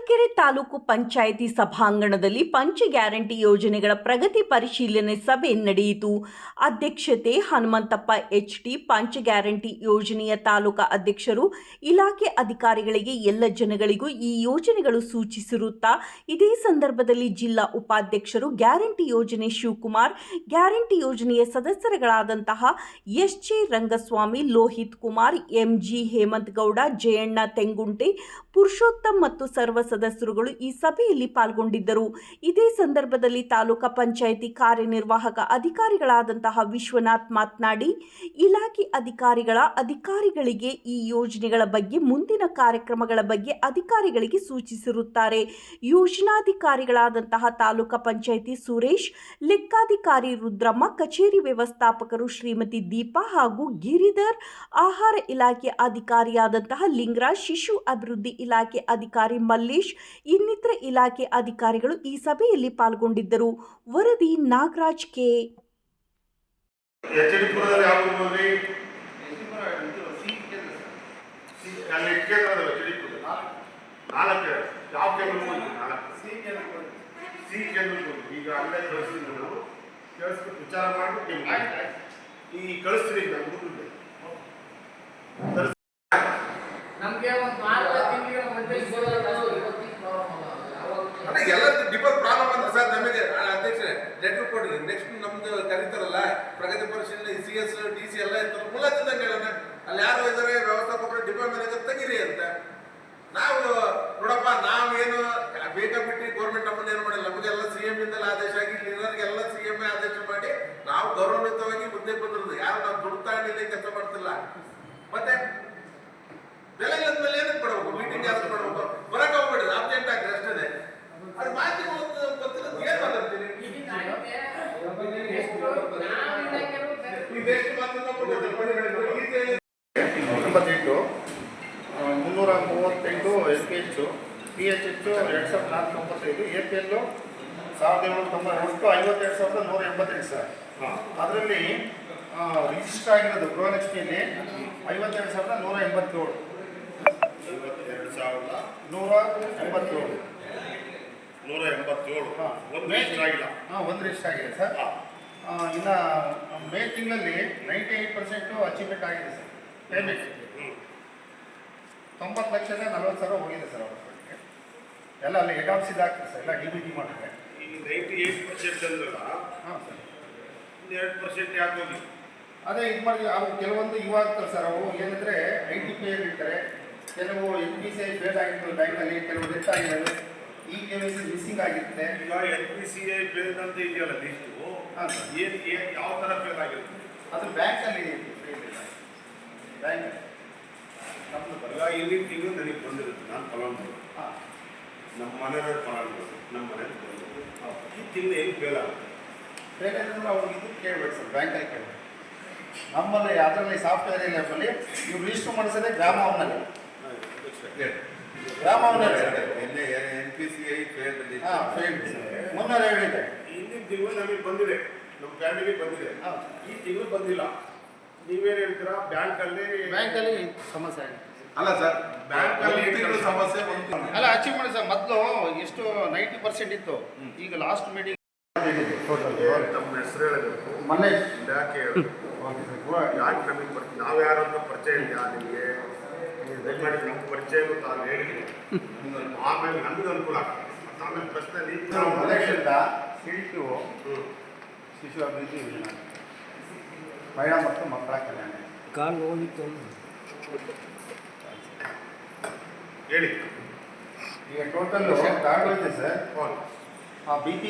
ಚಳ್ಳಕೆರೆ ತಾಲೂಕು ಪಂಚಾಯಿತಿ ಸಭಾಂಗಣದಲ್ಲಿ ಪಂಚ ಗ್ಯಾರಂಟಿ ಯೋಜನೆಗಳ ಪ್ರಗತಿ ಪರಿಶೀಲನೆ ಸಭೆ ನಡೆಯಿತು. ಅಧ್ಯಕ್ಷತೆ ಹನುಮಂತಪ್ಪ ಎಚ್ಟಿ. ಪಂಚ ಗ್ಯಾರಂಟಿ ಯೋಜನೆಯ ತಾಲೂಕಾ ಅಧ್ಯಕ್ಷರು ಇಲಾಖೆ ಅಧಿಕಾರಿಗಳಿಗೆ ಎಲ್ಲ ಜನಗಳಿಗೂ ಈ ಯೋಜನೆಗಳು ಸೂಚಿಸಿರುತ್ತಾ ಇದೇ ಸಂದರ್ಭದಲ್ಲಿ ಜಿಲ್ಲಾ ಉಪಾಧ್ಯಕ್ಷರು ಗ್ಯಾರಂಟಿ ಯೋಜನೆ ಶಿವಕುಮಾರ್, ಗ್ಯಾರಂಟಿ ಯೋಜನೆಯ ಸದಸ್ಯರುಗಳಾದಂತಹ ಎಸ್.ಜೆ. ರಂಗಸ್ವಾಮಿ, ಲೋಹಿತ್ ಕುಮಾರ್, ಎಂ.ಜಿ. ಹೇಮಂತ್ ಗೌಡ, ಜಯಣ್ಣ ತೆಂಗುಂಟೆ, ಪುರುಷೋತ್ತಮ್ ಮತ್ತು ಸರ್ವ ಸದಸ್ಯರುಗಳು ಈ ಸಭೆಯಲ್ಲಿ ಪಾಲ್ಗೊಂಡಿದ್ದರು. ಇದೇ ಸಂದರ್ಭದಲ್ಲಿ ತಾಲೂಕಾ ಪಂಚಾಯಿತಿ ಕಾರ್ಯನಿರ್ವಾಹಕ ಅಧಿಕಾರಿಗಳಾದಂತಹ ವಿಶ್ವನಾಥ್ ಮಾತನಾಡಿ, ಇಲಾಖೆ ಅಧಿಕಾರಿಗಳಿಗೆ ಈ ಯೋಜನೆಗಳ ಬಗ್ಗೆ ಮುಂದಿನ ಕಾರ್ಯಕ್ರಮಗಳ ಬಗ್ಗೆ ಅಧಿಕಾರಿಗಳಿಗೆ ಸೂಚಿಸಿರುತ್ತಾರೆ. ಯೋಜನಾಧಿಕಾರಿಗಳಾದಂತಹ ತಾಲೂಕಾ ಪಂಚಾಯಿತಿ ಸುರೇಶ್, ಲೆಕ್ಕಾಧಿಕಾರಿ ರುದ್ರಮ್ಮ, ಕಚೇರಿ ವ್ಯವಸ್ಥಾಪಕರು ಶ್ರೀಮತಿ ದೀಪಾ ಹಾಗೂ ಗಿರಿಧರ್, ಆಹಾರ ಇಲಾಖೆ ಅಧಿಕಾರಿಯಾದಂತಹ ಲಿಂಗರಾಜ್, ಶಿಶು ಅಭಿವೃದ್ಧಿ ಇಲಾಖೆ ಅಧಿಕಾರಿ ಮಲ್ಲೇಶ್, ಇನ್ನಿತರ ಇಲಾಖೆ ಅಧಿಕಾರಿಗಳು ಈ ಸಭೆಯಲ್ಲಿ ಪಾಲ್ಗೊಂಡಿದ್ದರು. ವರದಿ ನಾಗರಾಜ್ ಕೆ. ನಮಗೆ ಒಂದು 4 ತಿಂಗಳಿಗೆ ಮತ್ತೆ ಎಲ್ಲ ಡಿಪೋ ಪ್ರಾಬ್ಲಮ್ ಅಂದ್ರೆ ಸರ್ ನಮಗೆ ಅಧ್ಯಕ್ಷರೇ ಲೆಟರ್ ಕೊಡಿ. ನೆಕ್ಸ್ಟ್ ನಮ್ದು ಕರೀತಾರಲ್ಲ ಪ್ರಗತಿ ಪರಿಶೀಲನೆ CS DC ಎಲ್ಲ ಇರ್ತಾರೆ, ಮೂಲದಂಗೆ ಹೇಳೋಣ ಅಲ್ಲಿ ಯಾರು ಇದ್ದಾರೆ ವ್ಯವಸ್ಥಾಪಕರು ಡಿಪೋ ಮ್ಯಾನೇಜರ್ ತೆಗೀರಿ ಅಂತ. ನಾವು ನೋಡಪ್ಪ ನಾವೇನು ಬೇಕಾಬಿಟ್ಟು ಗೌರ್ಮೆಂಟ್ ನಮ್ಮನ್ನ ಏನು ಮಾಡಿಲ್ಲ, ನಮಗೆಲ್ಲ CM ಇಂದಲೇ ಆದೇಶ ಆಗಿ ಕ್ಲೀನರ್ಗೆಲ್ಲ CM ಆದೇಶ ಮಾಡಿ ನಾವು ಗೌರವಯುತವಾಗಿ ಮುಂದೆ ಬಂದಿರೋದು. ಯಾರು ನಾವು ದುಡ್ಡು ತಗೊಂಡಿಲ್ಲ ಕೆಲಸ ಮಾಡ್ತಿಲ್ಲ. ಮತ್ತೆ ಬೆಲೆ ಇಲ್ಲದ್ಮೇಲೆ ಏನಕ್ಕೆ ಕೊಡಬೇಕು, ಮೀಟಿಂಗ್ ಯಾರು ಮಾಡಬೇಕು, ಬರಕ್ಕೆ ಹೋಗ್ಬೇಡಿ, ಅರ್ಜೆಂಟ್ ಆಗಿ ಅಷ್ಟೇ. ಅದು ಮಾಹಿತಿ ಗೊತ್ತಿಲ್ಲ ಏನು ಮಾತಾಡ್ತೀನಿ ಇದೆಷ್ಟು ಮಾತ್ರ 338 LPH, PHH 2495, APL 1790, 52,182 ಸರ್. ಅದರಲ್ಲಿ ರಿಜಿಸ್ಟರ್ ಆಗಿರೋದು ಗೃಹಲಕ್ಷ್ಮಿಯಲ್ಲಿ 52,187. 52,187 ಒಂದು ರಿಜಿಸ್ಟರ್ ಆಗಿದೆ ಸರ್. ಇನ್ನು ಮೇ ತಿಂಗಳಲ್ಲಿ 98% ಅಚೀವ್ಮೆಂಟ್ ಆಗಿದೆ ಸರ್. ಪೇಮೆಂಟ್ 90,40,000 ಹೋಗಿದೆ ಸರ್. ಅವ್ರ ಕಡೆಗೆ ಎಲ್ಲ ಅಲ್ಲಿ ಹೆಡ್ ಆಫೀಸ್ ಇದಾಗ್ತದೆ ಸರ್, ಎಲ್ಲ DBT ಮಾಡಿದ್ರೆ. ಈಗ 98% ಅಂದ್ರಲ್ಲ, ಹಾಂ ಸರ್. 2% ಯಾಕೆ ಹೋಗಿ ಅದೇ ಇದು ಮಾಡಿ ಅವು ಕೆಲವೊಂದು ಇವಾಗ್ತವೆ ಸರ್. ಅವು ಏನಂದರೆ ITP ಇರ್ತಾರೆ, ಕೆಲವು NPCI ಫೇಲ್ ಆಗಿರ್ತವೆ ಬ್ಯಾಂಕಲ್ಲಿ, ಕೆಲವು ಡೆತ್ ಆಗಿರೋದು, KYC ಮಿಸ್ಸಿಂಗ್ ಆಗಿರುತ್ತೆ. ಈಗ NPCI ಫೇಲ್ ಅಂತ ಇದೆಯಲ್ಲ ಲಿಸ್ಟು, ಏನು ಯಾವ ಥರ ಫೇಲ್ ಆಗಿರುತ್ತೆ ಅದು ಬ್ಯಾಂಕಲ್ಲಿ ಫೇಲ್ ಇಲ್ಲ. ಬ್ಯಾಂಕ್ ನಮ್ಮದು ಈಗ ಹಿಂದಿನ ತಿಂಗಳು ನನಗೆ ಬಂದಿರುತ್ತೆ, ನಾನು ಫಲಾನುಭವಿ, ನಮ್ಮ ಮನೆಯವ್ರ ಫಲಾನುಭವಿ, ನಮ್ಮ ಮನೇಲಿ ಬಂದಿರುತ್ತೆ. ಈ ತಿಂಗಳು ಏನು ಫೇಲ್ ಆಗುತ್ತೆ? ಫೇಲ್ ಆಗಿದ್ರೆ ಅವ್ರಿಗೆ ಇದು ಕೇಳಬೇಕು ಸರ್, ಬ್ಯಾಂಕಲ್ಲಿ ಕೇಳಬೇಕು. ನಮ್ಮಲ್ಲಿ ಅದರಲ್ಲಿ ಸಾಫ್ಟ್ವೇರ್ ಲ್ಯಾಬಲ್ಲಿ ಇವ್ರು ರಿಜಿಸ್ಟರ್ ಮಾಡಿಸೋದೇ ಗ್ರಾಮವನಲ್ಲಿ. NPCI ಫೇಲ್ ಮುನ್ನೂರ ಹೇಳಿದೆ. ಹಿಂದಿನ ತಿಂಗಳು ನಮಗೆ ಬಂದಿದೆ, ನಮ್ಮ ಫ್ಯಾಮಿಲಿ ಬಂದಿದೆ. ಈ ತಿಂಗಳು ಬಂದಿಲ್ಲ. ನೀವೇನು ಹೇಳ್ತೀರಾ? ಬ್ಯಾಂಕಲ್ಲಿ ಸಮಸ್ಯೆ ಆಗಿದೆ. ಅಲ್ಲ ಸರ್, ಬ್ಯಾಂಕಲ್ಲಿ ಸಮಸ್ಯೆ ಅಲ್ಲ ಅಚೀವ್ ಮಾಡಿ ಸರ್. ಮೊದಲು ಎಷ್ಟು 90% ಇತ್ತು, ಈಗ ಲಾಸ್ಟ್ ಮೀಟಿಂಗ್ ನಮ್ಮ ಹೆಸರು ಹೇಳಬೇಕು, ಮೊನ್ನೆ ಯಾಕೆ ಯಾಕೆ ನಮಗೆ ನಾವು ಯಾರಂತ ಪರಿಚಯ ಇದೆಯಾ ನಿಮಗೆ? ದಯಮಾಡಿ ನಮ್ಮ ಪರಿಚಯ ತಾವು ಹೇಳಿ, ಆಮೇಲೆ ನಮಗೆ ಅನುಕೂಲ ಆಗ್ತದೆ. ಆಮೇಲೆ ಪ್ರಶ್ನೆ CDPO ಶಿಶು ಅಭಿವೃದ್ಧಿ ಯೋಜನೆ, ಮಹಿಳಾ ಮತ್ತು ಮಕ್ಕಳ ಕಲ್ಯಾಣ ಹೇಳಿ. ಈಗ ಟೋಟಲ್ ಕಾರ್ಡ್ ಇದೆ ಸರ್. BP